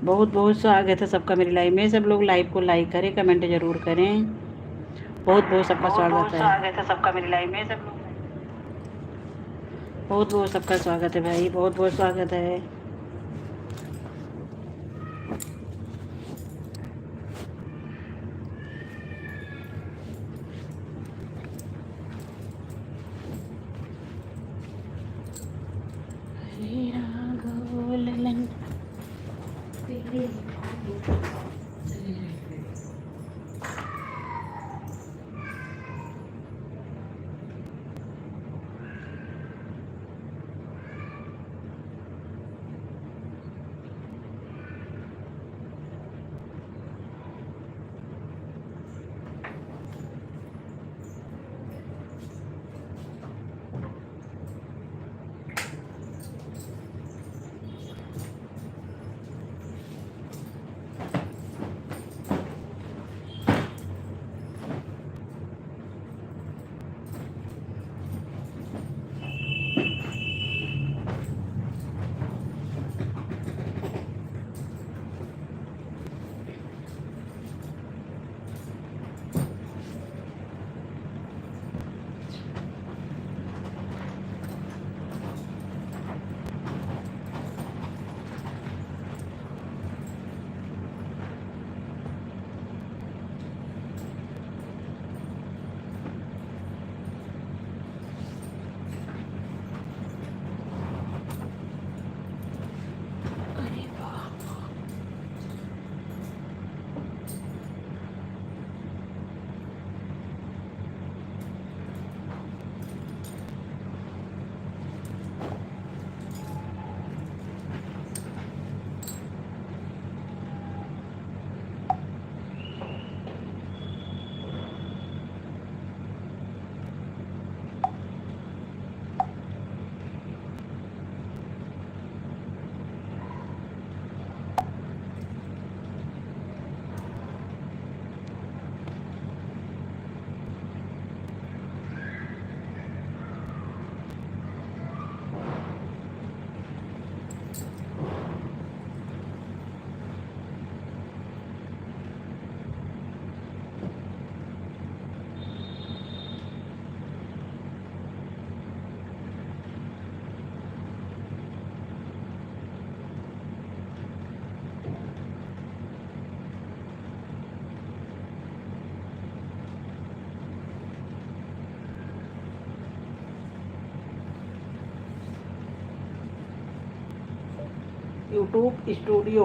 बहुत बहुत स्वागत है सबका मेरी लाइव में। सब लोग लाइव को लाइक करें, कमेंट जरूर करें। बहुत बहुत सबका बहुत बहुत स्वागत है। स्वागत है सबका मेरी लाइव में। सब लोग बहुत बहुत सबका स्वागत है भाई, बहुत बहुत स्वागत है। हरे राघव ललन तेरे यूट्यूब स्टूडियो।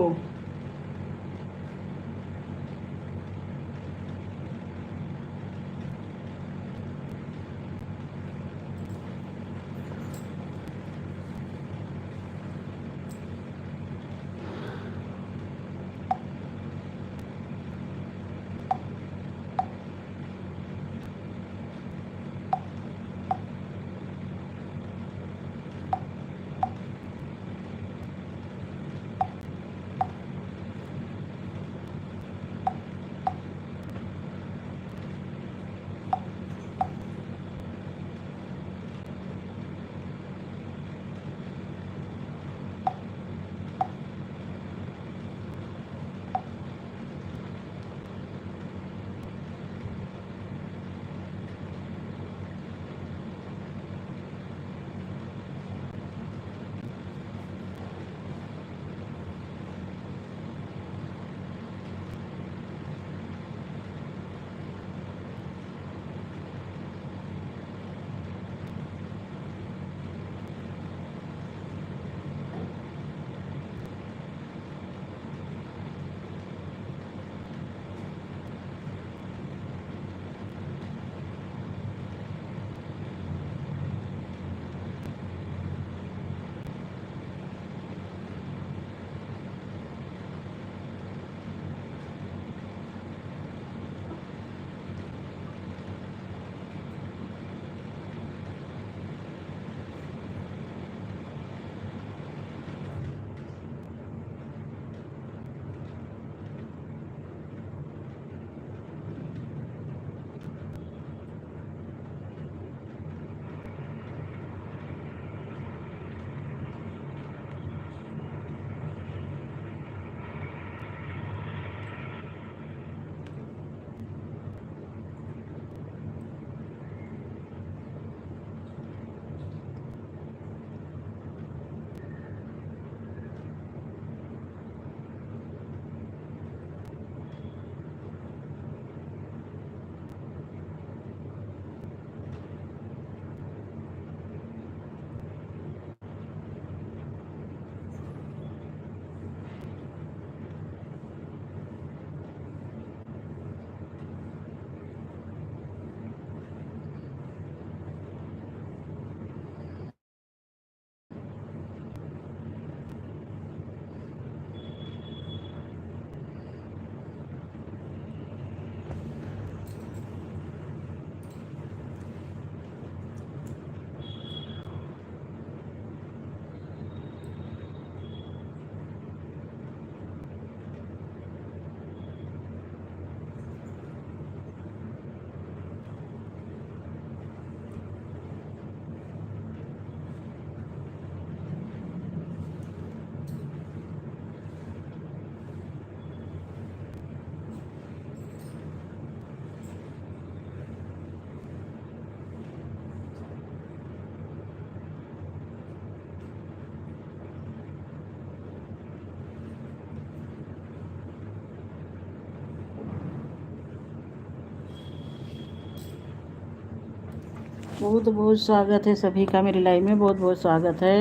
बहुत बहुत स्वागत है सभी का मेरी लाइव में, बहुत बहुत स्वागत है।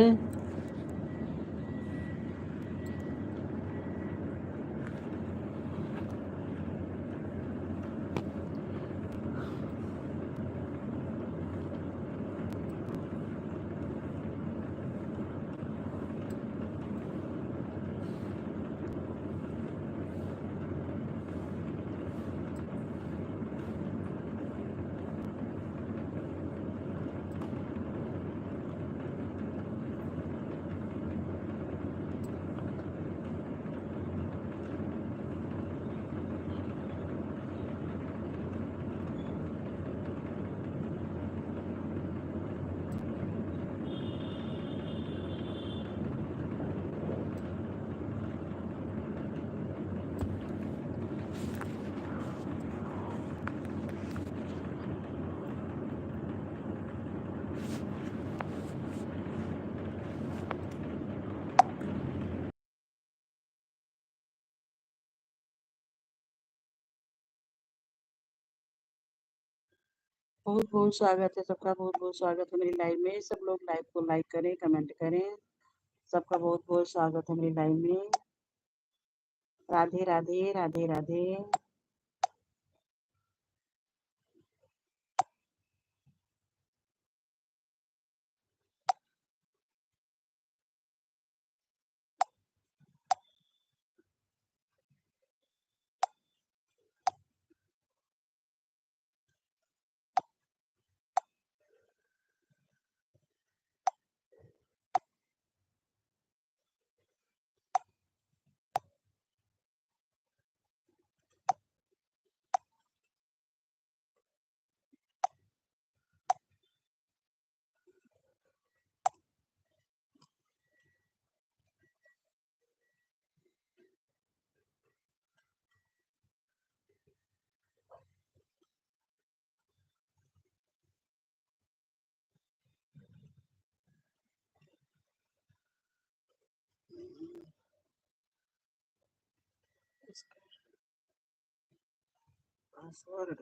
बहुत बहुत स्वागत है सबका, बहुत बहुत स्वागत है मेरी लाइव में। सब लोग लाइव को लाइक करें, कमेंट करें। सबका बहुत बहुत स्वागत है मेरी लाइव में। राधे राधे राधे राधे। पासवर्ड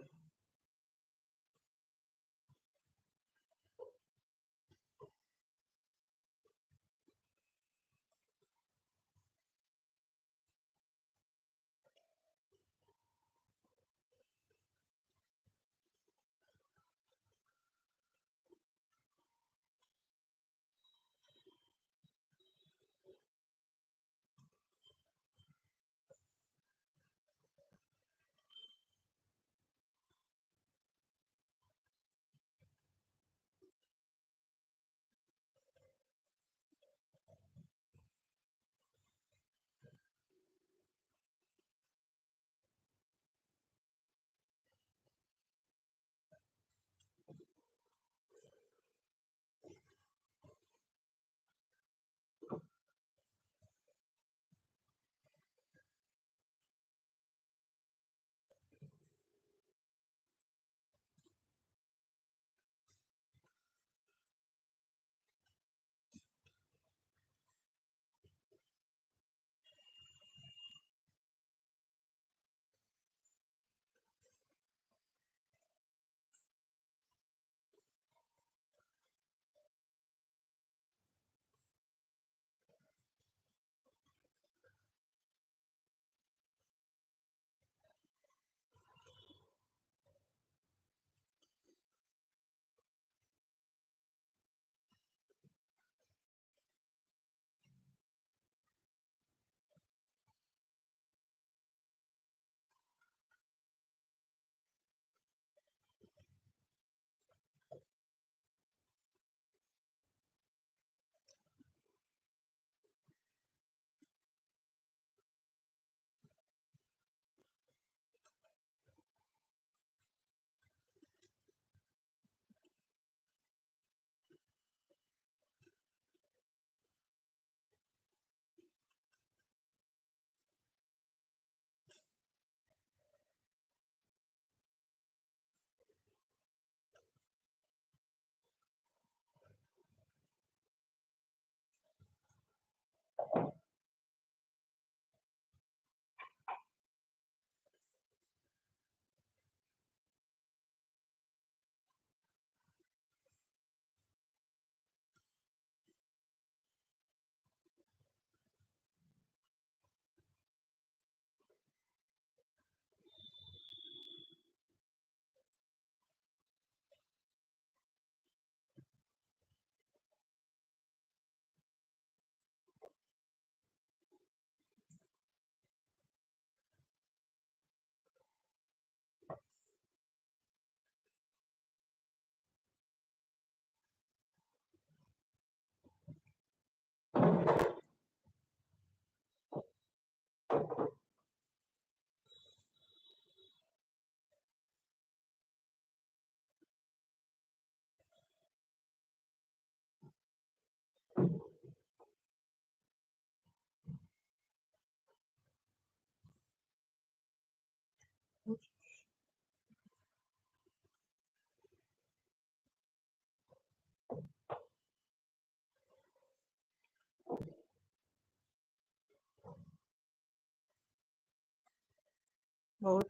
बहुत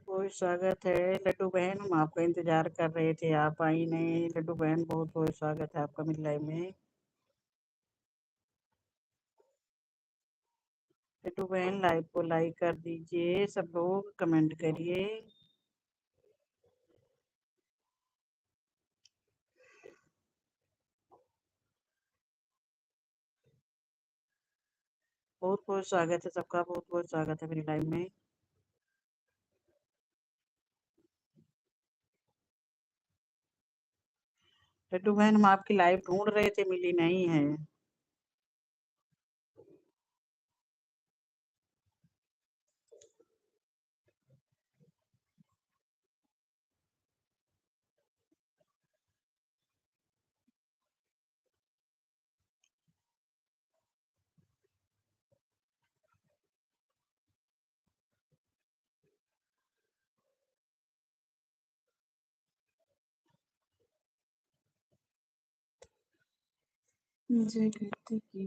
बहुत स्वागत है लड्डू बहन, हम आपका इंतजार कर रहे थे, आप आई नहीं। लड्डू बहन बहुत बहुत स्वागत है आपका मेरी लाइव में। लड्डू बहन लाइव को लाइक कर दीजिए, सब लोग कमेंट करिए। बहुत बहुत स्वागत है सबका, बहुत बहुत स्वागत है मेरी लाइव में। लड्डू बहन हम आपकी लाइव ढूंढ रहे थे, मिली नहीं है। जगत की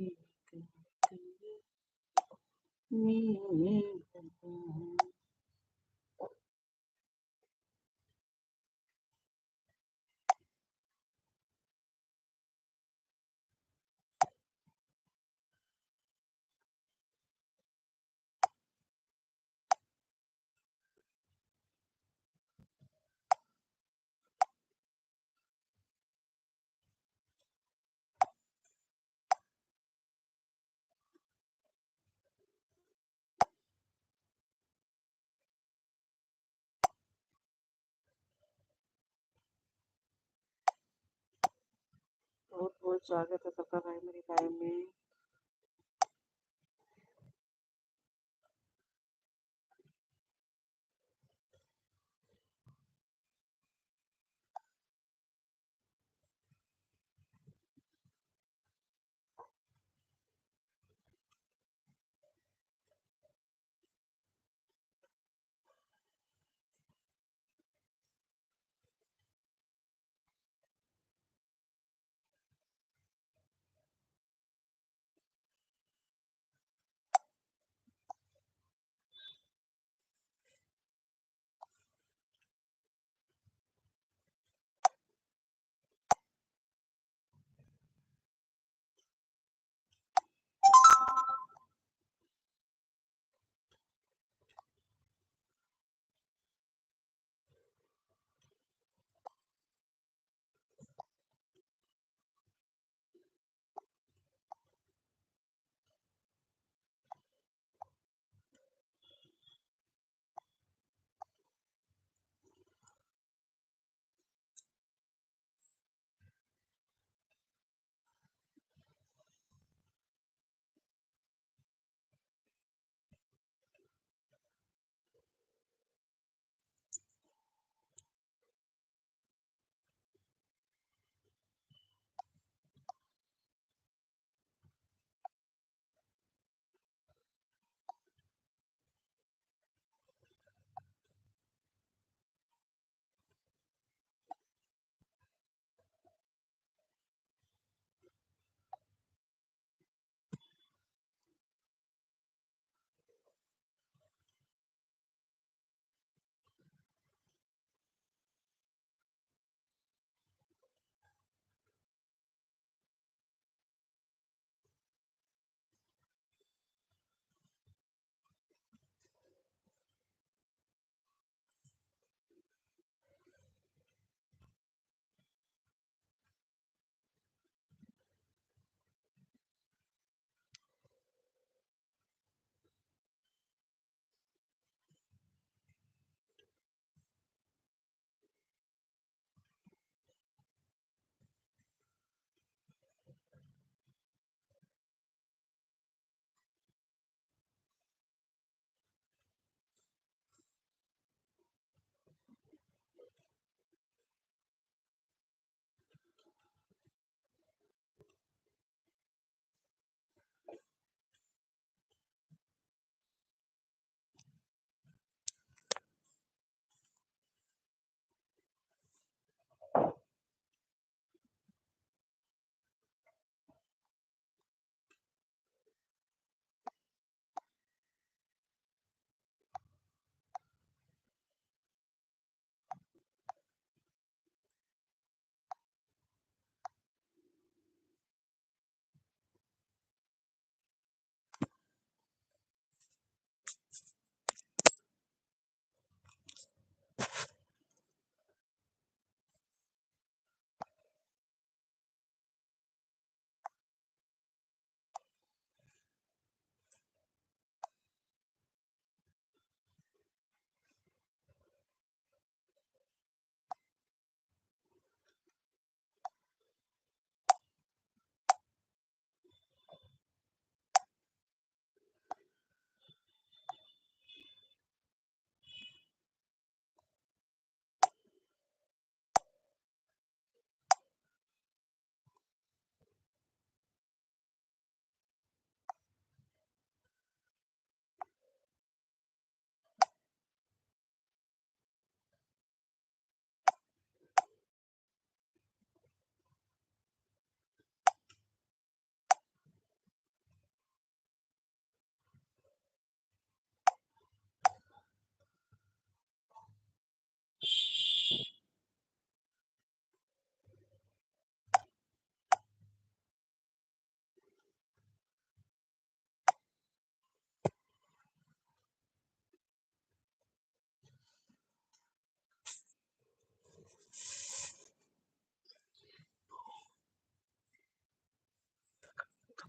बहुत बहुत स्वागत है सबका भाई मेरी लाइव में।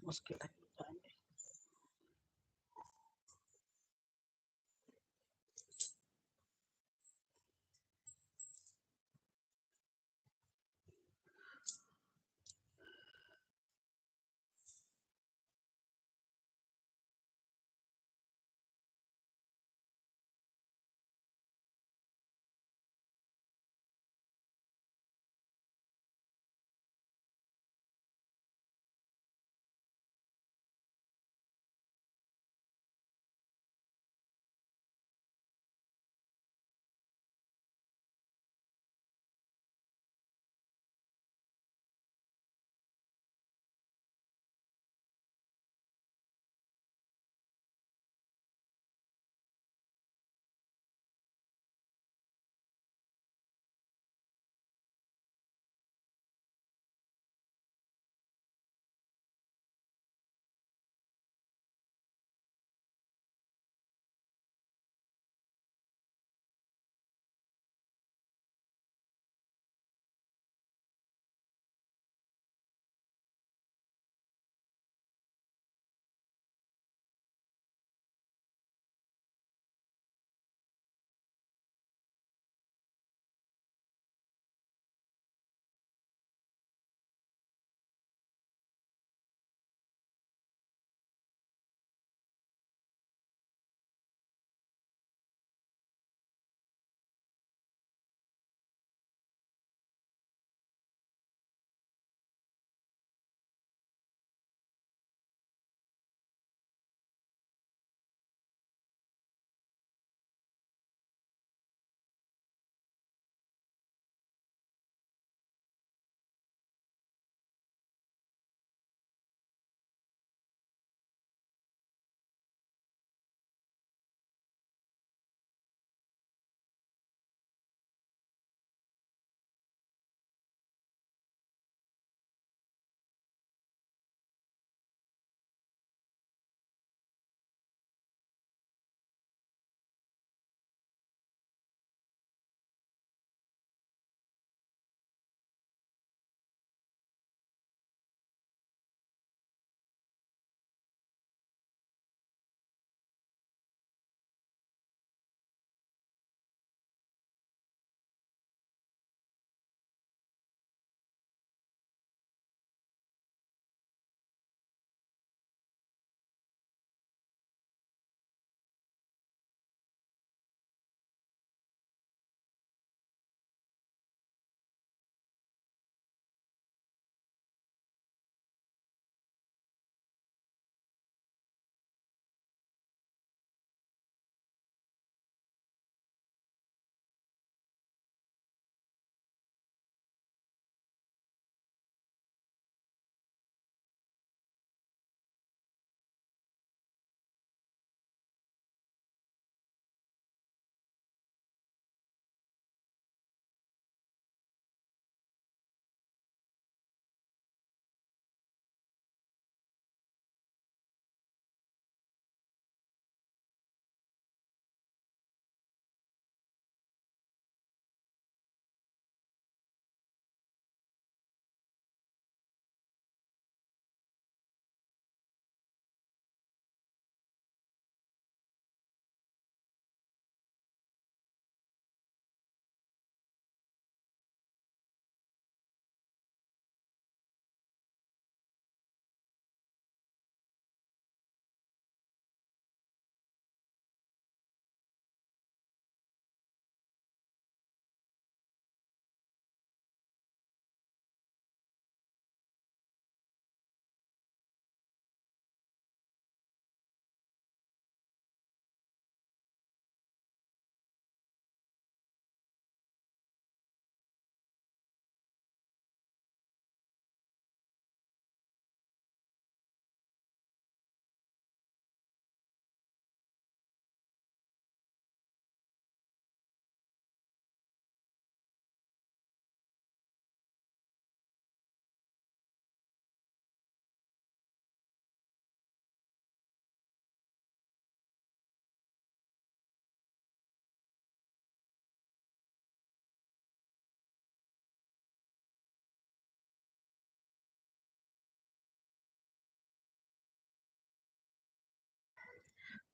मुश्किल है।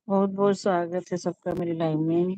बहुत बहुत स्वागत है सबका मेरी लाइव में।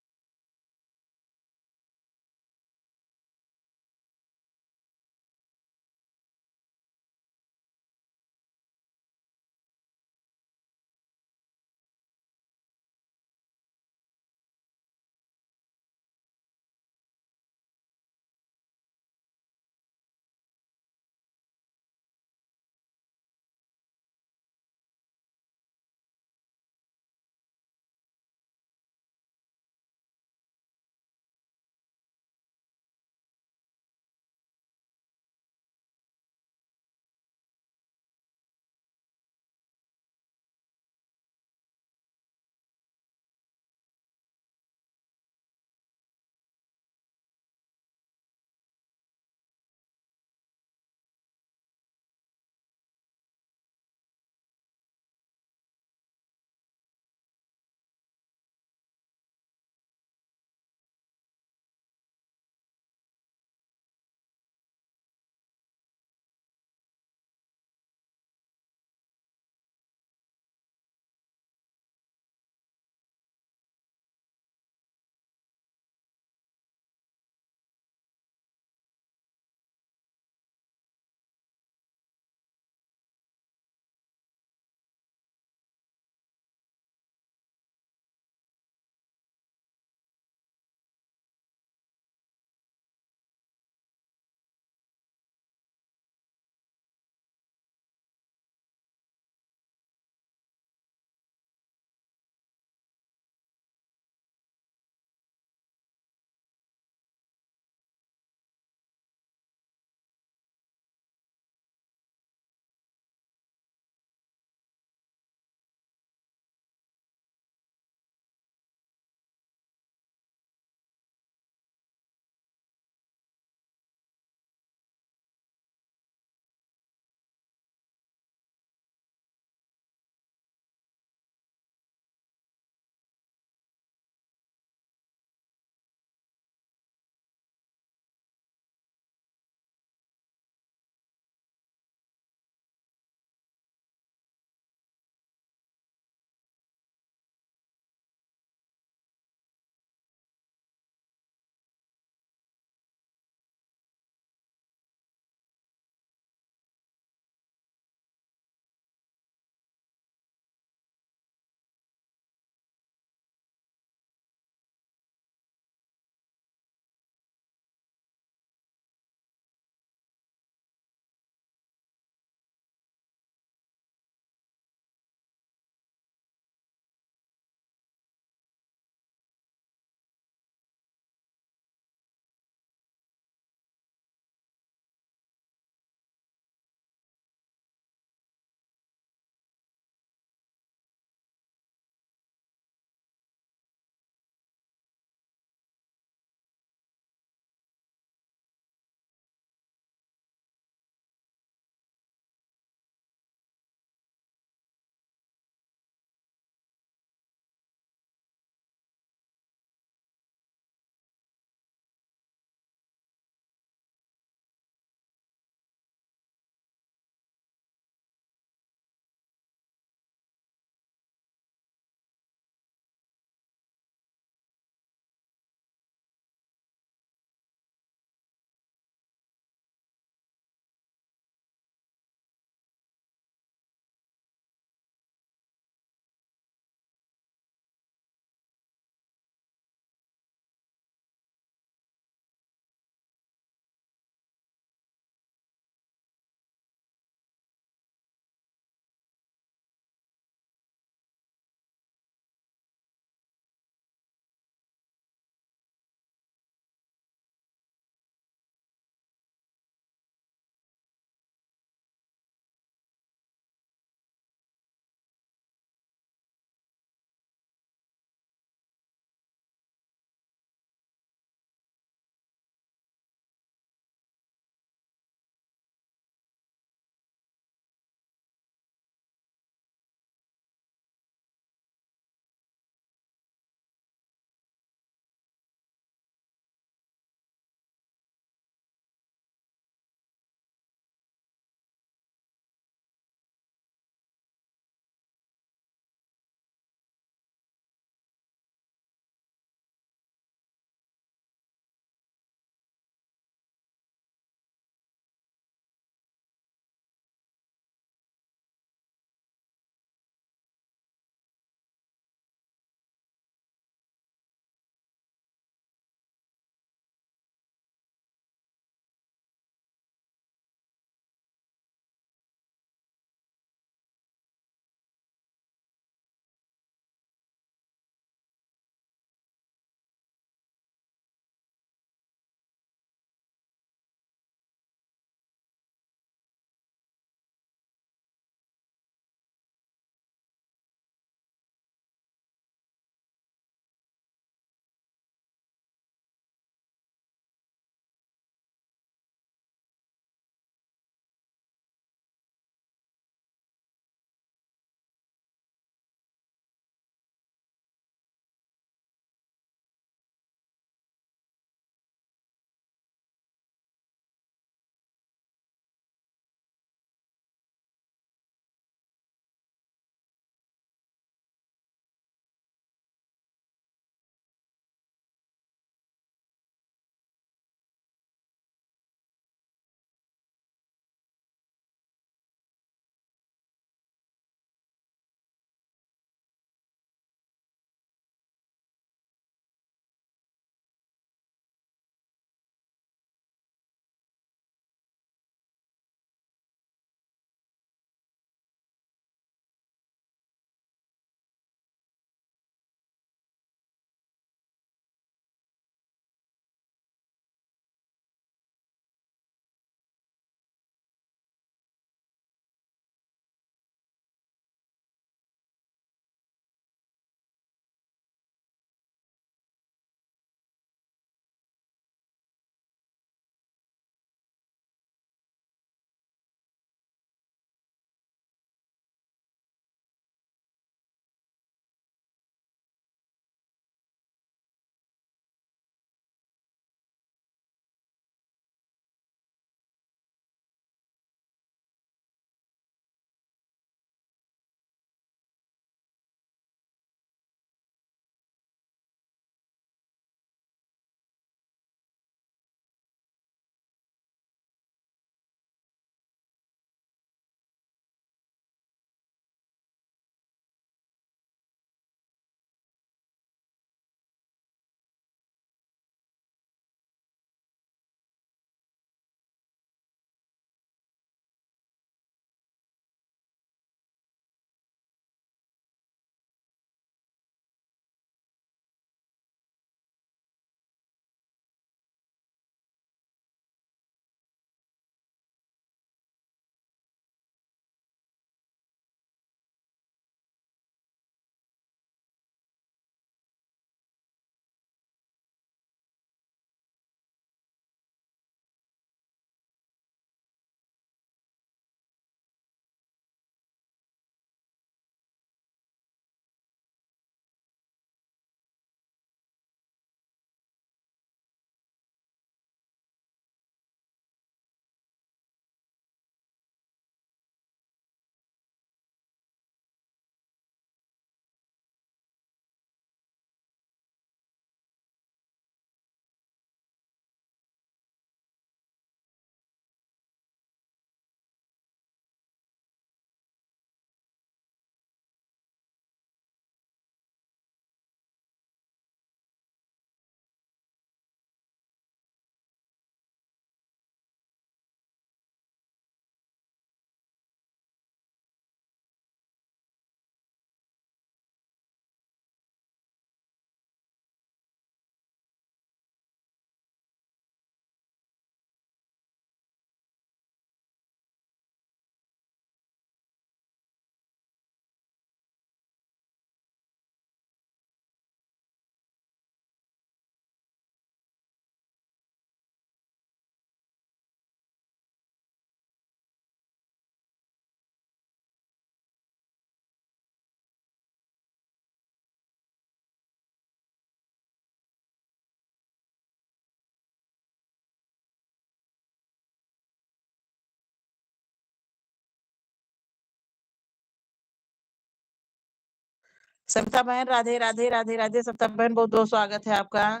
सविता बहन राधे राधे राधे राधे। सविता बहन बहुत बहुत स्वागत है आपका।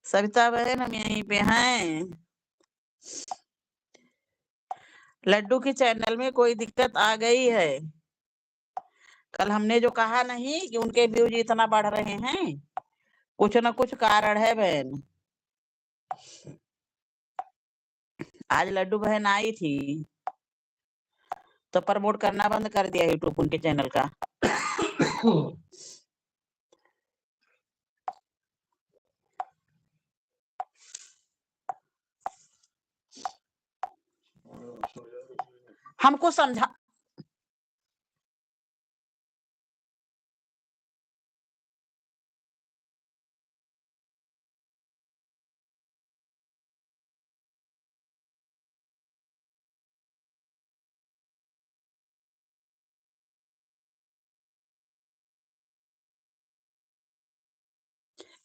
सविता बहन हम यहीं पे हैं। लड्डू के चैनल में कोई दिक्कत आ गई है। कल हमने जो कहा नहीं कि उनके व्यूज इतना बढ़ रहे हैं, कुछ न कुछ कारण है बहन। आज लड्डू बहन आई थी तो प्रमोट करना बंद कर दिया यूट्यूब उनके चैनल का। हमको समझा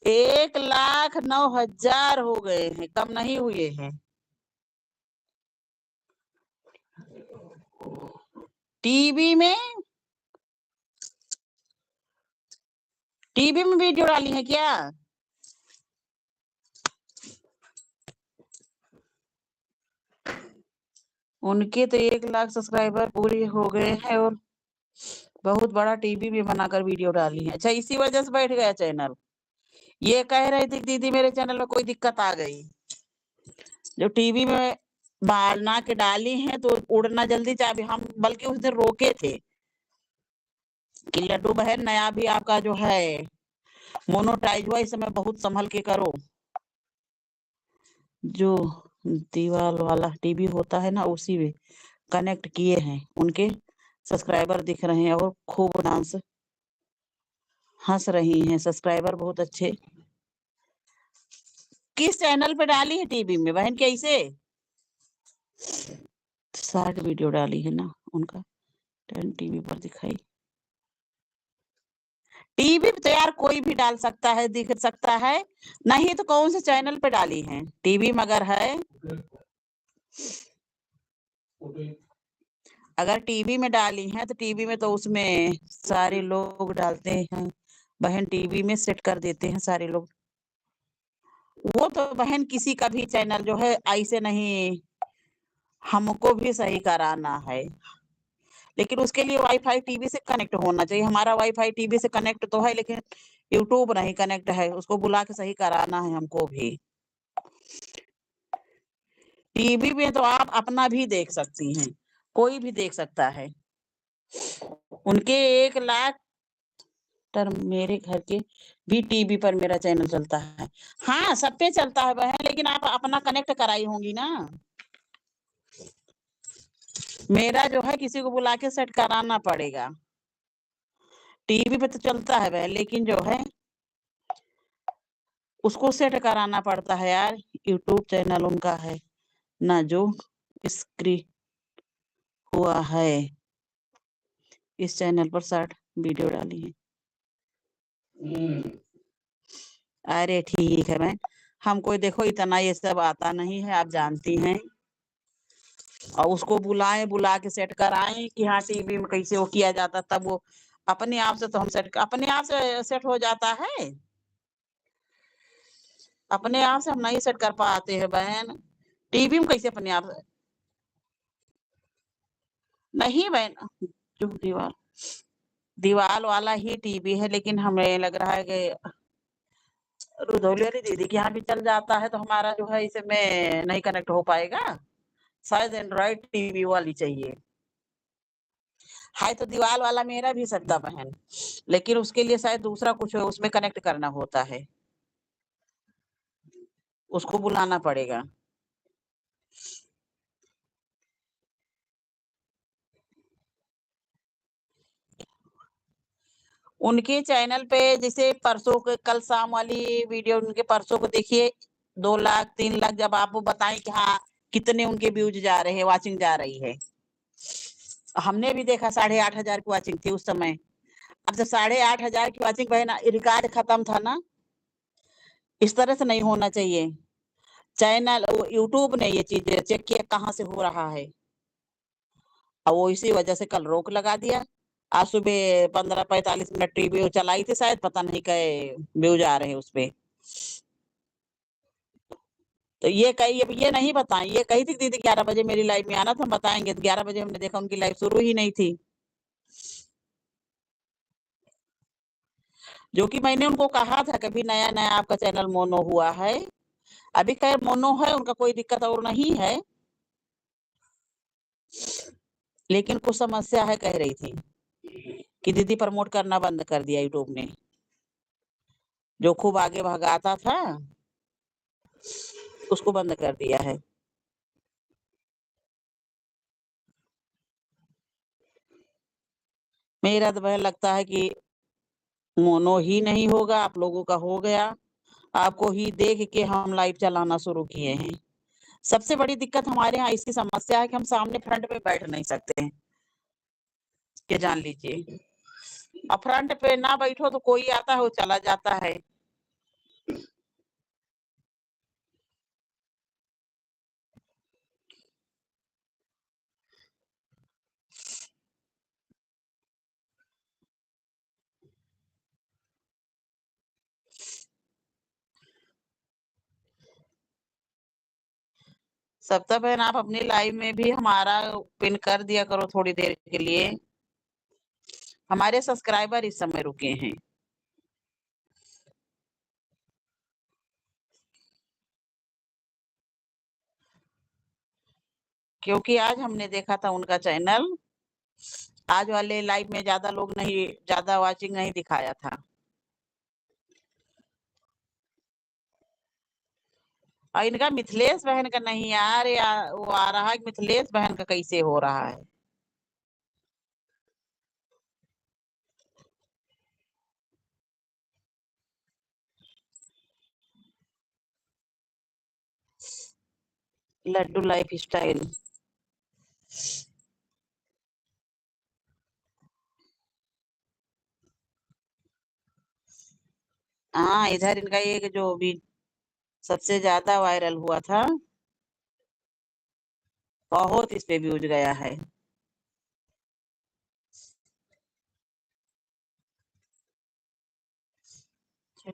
एक 1,09,000 हो गए हैं, कम नहीं हुए हैं। टीवी में वीडियो डाली है क्या? उनके तो 1,00,000 सब्सक्राइबर पूरे हो गए हैं और बहुत बड़ा टीवी भी बनाकर वीडियो डाली है। अच्छा, इसी वजह से बैठ गया चैनल। ये कह रहे थे दीदी मेरे चैनल में कोई दिक्कत आ गई। जो टीवी में बना के डाली है तो उड़ना जल्दी चाहे हम बल्कि उस दिन रोके थे कि लड्डू बहन नया भी आपका जो है मोनोटाइज हुआ, इस समय बहुत संभल के करो। जो दीवाल वाला टीवी होता है ना, उसी में कनेक्ट किए हैं। उनके सब्सक्राइबर दिख रहे हैं और खूब डांस हंस रही हैं। सब्सक्राइबर बहुत अच्छे। किस चैनल पे डाली है टीवी में बहन? कैसे शॉर्ट वीडियो डाली है ना उनका, 10 टीवी पर दिखाई। टीवी पे तो यार कोई भी डाल सकता है, दिख सकता है। नहीं तो कौन से चैनल पे डाली है? टीवी मगर है, अगर टीवी में डाली है तो टीवी में तो उसमें सारे लोग डालते हैं बहन। टीवी में सेट कर देते हैं सारे लोग। वो तो बहन किसी का भी चैनल जो है ऐसे नहीं, हमको भी सही कराना है, लेकिन उसके लिए वाईफाई टीवी से कनेक्ट होना चाहिए। हमारा वाईफाई टीवी से कनेक्ट तो है, लेकिन यूट्यूब नहीं कनेक्ट है। उसको बुला के सही कराना है हमको भी। टीवी में तो आप अपना भी देख सकती हैं, कोई भी देख सकता है। उनके 1,00,000 तर मेरे घर के भी टीवी पर मेरा चैनल चलता है। हाँ, सब पे चलता है बहन, लेकिन आप अपना कनेक्ट कराई होंगी ना। मेरा जो है किसी को बुला के सेट कराना पड़ेगा। टीवी पे तो चलता है बहन, लेकिन जो है उसको सेट कराना पड़ता है यार। यूट्यूब चैनल उनका है ना जो स्क्रीन हुआ है। इस चैनल पर शॉर्ट वीडियो डाली है। अरे ठीक है बहन, हमको देखो इतना ये सब आता नहीं है, आप जानती हैं। और उसको बुला के सेट कराएं कि हाँ टीवी में कैसे वो किया जाता, तब वो अपने आप से तो हम अपने आप से सेट हो जाता है। अपने आप से हम नहीं सेट कर पाते हैं बहन। टीवी में कैसे अपने आप नहीं बहन। जो दीवाल वाला ही टीवी है, लेकिन हमें लग रहा है कि रुधौली वाली दीदी के यहाँ भी चल जाता है, तो हमारा जो है इसमें नहीं कनेक्ट हो पाएगा। शायद एंड्रॉइड टीवी वाली चाहिए। है तो दीवाल वाला मेरा भी सत्ता बहन, लेकिन उसके लिए शायद दूसरा कुछ उसमें कनेक्ट करना होता है, उसको बुलाना पड़ेगा। उनके चैनल पे जैसे परसों के कल शाम वाली वीडियो उनके परसों को देखिए, 2,00,000 3,00,000 जब आप बताएं कि हाँ कितने उनके व्यूज जा रहे हैं, वाचिंग जा रही है। हमने भी देखा 8,500 की वाचिंग थी उस समय। अब जब 8,500 की वाचिंग बहन, रिकॉर्ड खत्म था ना। इस तरह से नहीं होना चाहिए। चैनल यूट्यूब ने ये चीज चेक किया कहाँ से हो रहा है, और वो इसी वजह से कल रोक लगा दिया। आज सुबह 15:45 टीवी चलाई थी, शायद पता नहीं कहे व्यूज आ रहे हैं उसपे। तो ये कही, अब ये नहीं बताएं, ये कही थी दीदी 11 बजे मेरी लाइव में आना, तो हम बताएंगे। तो 11 बजे हमने देखा उनकी लाइव शुरू ही नहीं थी, जो कि मैंने उनको कहा था कभी नया नया आपका चैनल मोनो हुआ है। अभी खैर मोनो है, उनका कोई दिक्कत और नहीं है, लेकिन कुछ समस्या है कह रही थी कि दीदी प्रमोट करना बंद कर दिया यूट्यूब ने, जो खूब आगे भगाता था उसको बंद कर दिया है। मेरा तो वह लगता है कि मोनो ही नहीं होगा, आप लोगों का हो गया। आपको ही देख के हम लाइव चलाना शुरू किए हैं। सबसे बड़ी दिक्कत हमारे यहाँ इसकी समस्या है कि हम सामने फ्रंट पे बैठ नहीं सकते हैं, ये जान लीजिए। और फ्रंट पे ना बैठो तो कोई आता है वो चला जाता है। सप्ताह बहन, आप अपनी लाइव में भी हमारा पिन कर दिया करो थोड़ी देर के लिए। हमारे सब्सक्राइबर इस समय रुके हैं, क्योंकि आज हमने देखा था उनका चैनल, आज वाले लाइव में ज्यादा लोग नहीं, ज्यादा वाचिंग नहीं दिखाया था। और इनका मिथिलेश बहन का नहीं यार, या वो आ रहा है, मिथिलेश बहन का कैसे हो रहा है। Laddu lifestyle. हाँ, इधर इनका एक जो भी सबसे ज्यादा वायरल हुआ था, बहुत इस पे व्यूज गया है। अच्छा,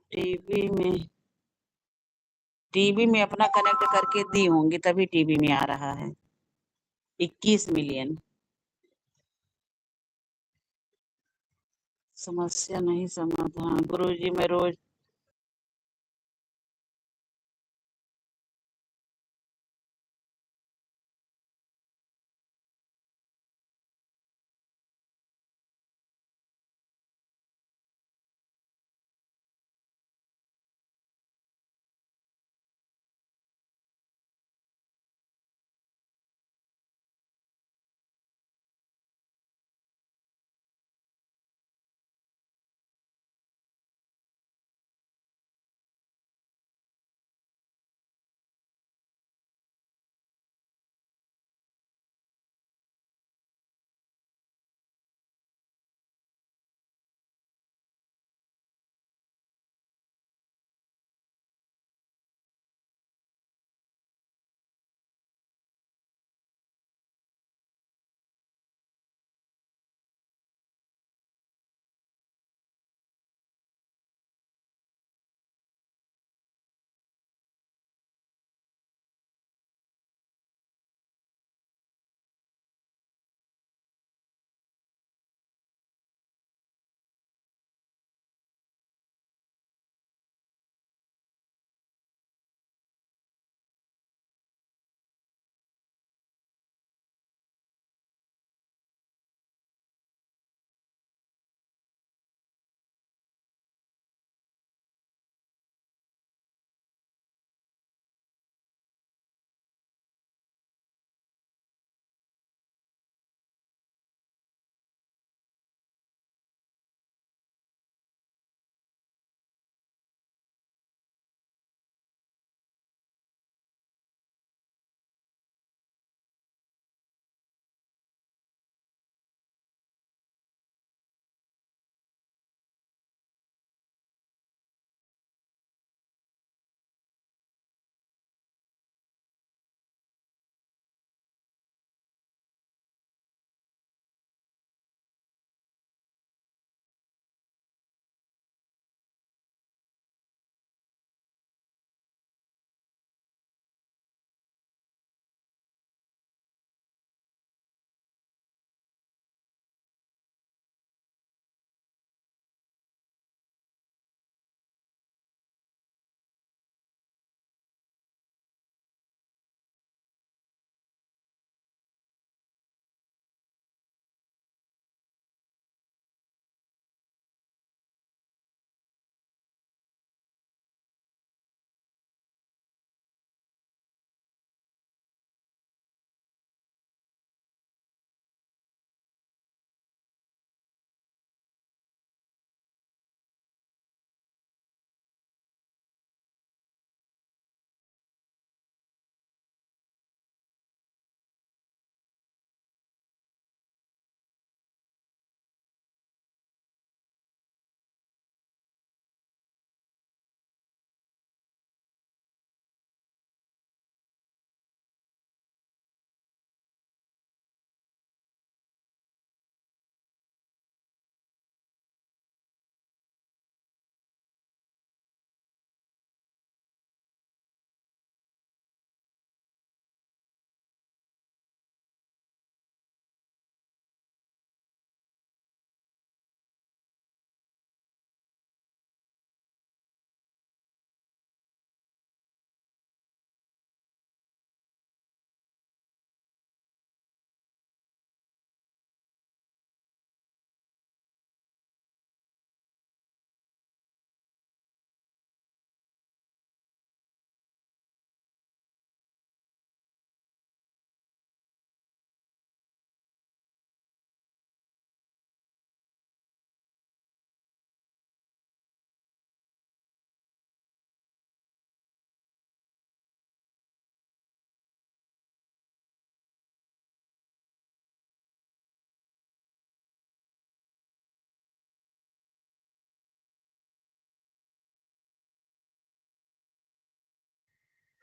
टीवी में अपना कनेक्ट करके दी होंगी तभी टीवी में आ रहा है। 21 मिलियन। समस्या नहीं समाधान, गुरुजी मैं रोज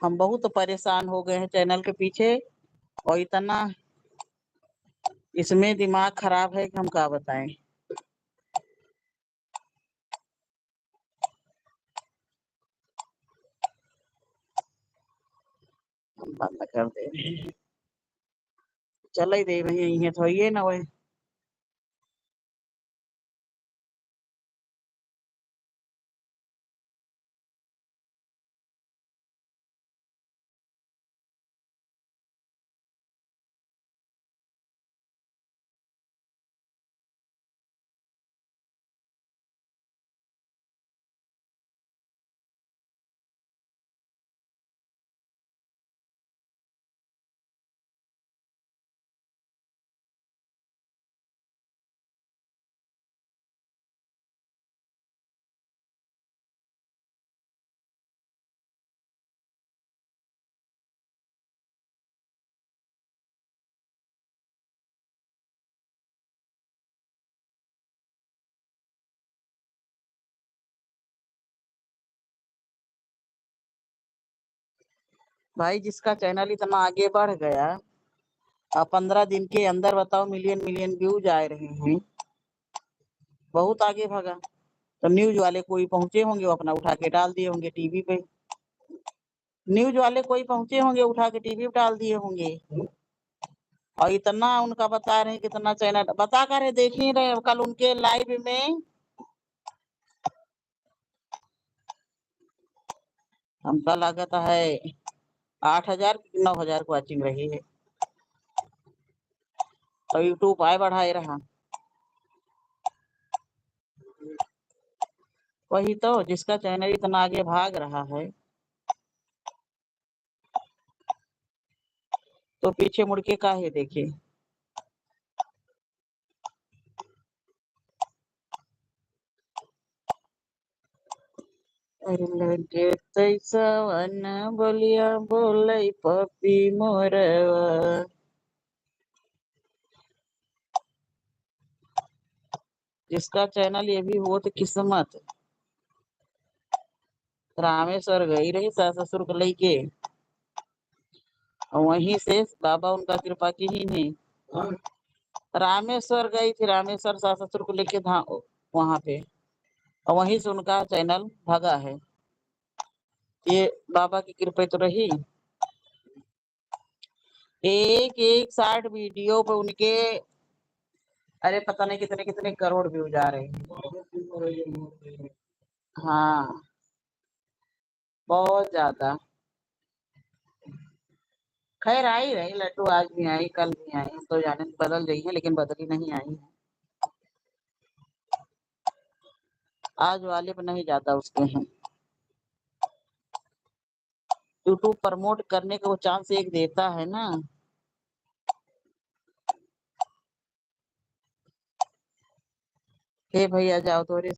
हम बहुत परेशान हो गए हैं चैनल के पीछे, और इतना इसमें दिमाग खराब है कि हम क्या बताएं। हम बंद कर दे रहे हैं, चल ही दे वही थोड़िए ना वही। भाई जिसका चैनल इतना आगे बढ़ गया, अब 15 दिन के अंदर बताओ मिलियन मिलियन व्यूज आ रहे हैं, बहुत आगे भागा। तो न्यूज वाले कोई पहुंचे होंगे, वो अपना उठा के डाल दिए होंगे टीवी पे। न्यूज वाले कोई पहुंचे होंगे, उठा के टीवी पे डाल दिए होंगे। और इतना उनका बता रहे हैं, कितना चैनल बता कर देख ही रहे। कल उनके लाइव में हमका लागत है 8,000 9,000 को वॉचिंग रही है। तो यूट्यूब आए बढ़ाए रहा। वही तो, जिसका चैनल इतना आगे भाग रहा है, तो पीछे मुड़ के काहे देखे। लगे तैसवन बोलिया बोले पपी मोरवा। जिसका चैनल ये भी हो तो किस्मत। रामेश्वर गई रही सास ससुर को लेके, वहीं से बाबा उनका कृपा की ही नहीं। रामेश्वर गई थी, रामेश्वर सास ससुर को लेके वहां पे, और वहीं से उनका चैनल भागा है। ये बाबा की कृपा तो रही। एक एक 60 वीडियो पे उनके, अरे पता नहीं कितने कितने करोड़ व्यूज आ रहे हैं। हाँ, बहुत ज्यादा। खैर आई रही लड्डू, आज भी आई कल भी आई, तो जाने बदल रही है लेकिन बदली नहीं आई है। आज वाले पे नहीं ज्यादा उसके हैं। यूट्यूब प्रमोट करने का वो चांस एक देता है ना। हे भैया जाओ थोड़े